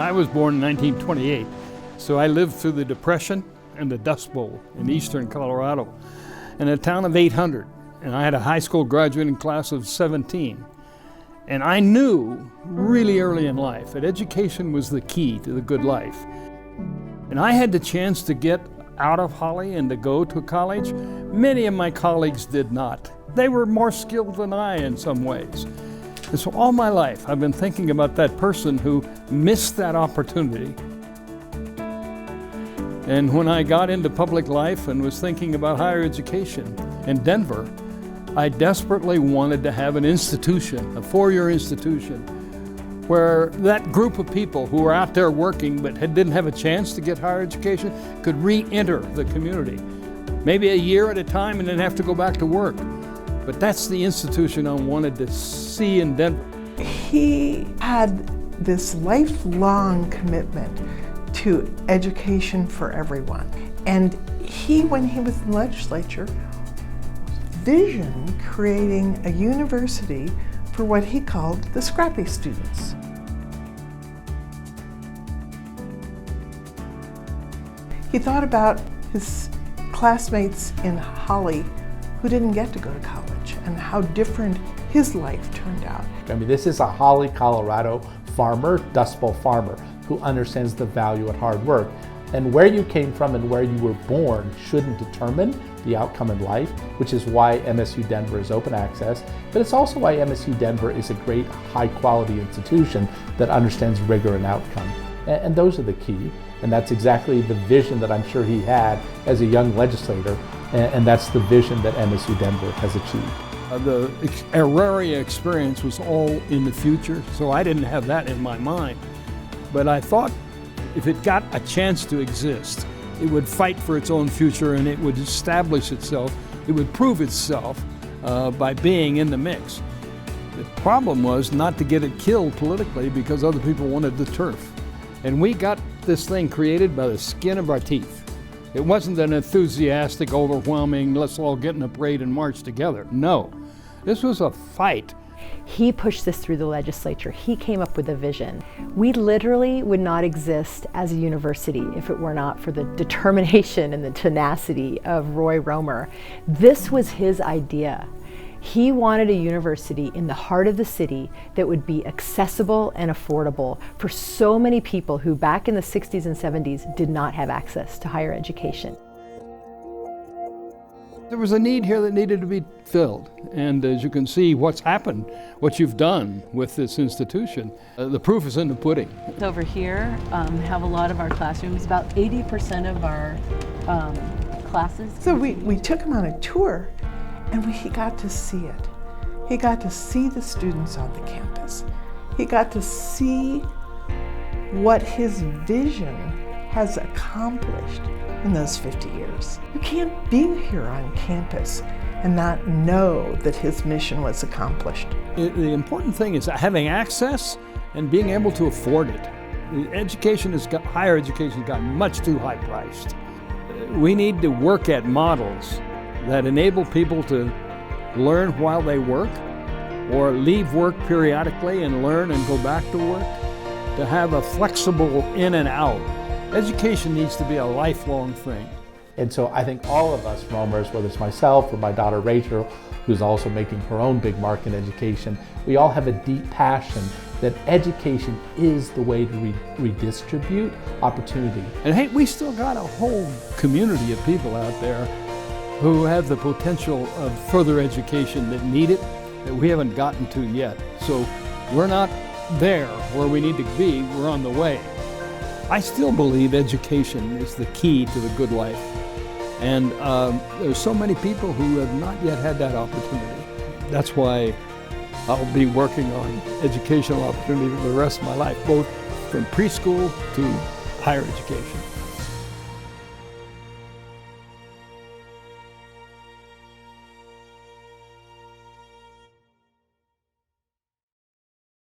I was born in 1928, so I lived through the Depression and the Dust Bowl in eastern Colorado in a town of 800. And I had a high school graduating class of 17. And I knew really early in life that education was the key to the good life. And I had the chance to get out of Holly and to go to college. Many of my colleagues did not. They were more skilled than I in some ways. And so all my life I've been thinking about that person who missed that opportunity. And when I got into public life and was thinking about higher education in Denver, I desperately wanted to have an institution, a four-year institution, where that group of people who were out there working but didn't have a chance to get higher education could re-enter the community. Maybe a year at a time and then have to go back to work. But that's the institution I wanted to see in Denver. He had this lifelong commitment to education for everyone. And he, when he was in the legislature, visioned creating a university for what he called the scrappy students. He thought about his classmates in Holly who didn't get to go to college and how different his life turned out. I mean, this is a Holly, Colorado farmer, Dust Bowl farmer, who understands the value of hard work. And where you came from and where you were born shouldn't determine the outcome in life, which is why MSU Denver is open access, but it's also why MSU Denver is a great high quality institution that understands rigor and outcome. And those are the key, and that's exactly the vision that I'm sure he had as a young legislator, and that's the vision that MSU Denver has achieved. The Auraria experience was all in the future, so I didn't have that in my mind. But I thought if it got a chance to exist, it would fight for its own future and it would establish itself, it would prove itself by being in the mix. The problem was not to get it killed politically because other people wanted the turf. And we got this thing created by the skin of our teeth. It wasn't an enthusiastic, overwhelming, let's all get in a parade and march together. No, this was a fight. He pushed this through the legislature. He came up with a vision. We literally would not exist as a university if it were not for the determination and the tenacity of Roy Romer. This was his idea. He wanted a university in the heart of the city that would be accessible and affordable for so many people who back in the 60s and 70s did not have access to higher education. There was a need here that needed to be filled, and as you can see what's happened, what you've done with this institution, the proof is in the pudding. Over here have a lot of our classrooms, about 80% of our classes. So we took him on a tour and he got to see it. He got to see the students on the campus. He got to see what his vision has accomplished in those 50 years. You can't be here on campus and not know that his mission was accomplished. The important thing is having access and being able to afford it. Higher education has gotten much too high priced. We need to work at models that enable people to learn while they work or leave work periodically and learn and go back to work, to have a flexible in and out. Education needs to be a lifelong thing. And so I think all of us Romers, whether it's myself or my daughter Rachel, who's also making her own big mark in education, we all have a deep passion that education is the way to redistribute opportunity. And hey, we still got a whole community of people out there who have the potential of further education that need it, that we haven't gotten to yet. So we're not there where we need to be, we're on the way. I still believe education is the key to the good life. And there's so many people who have not yet had that opportunity. That's why I'll be working on educational opportunity for the rest of my life, both from preschool to higher education.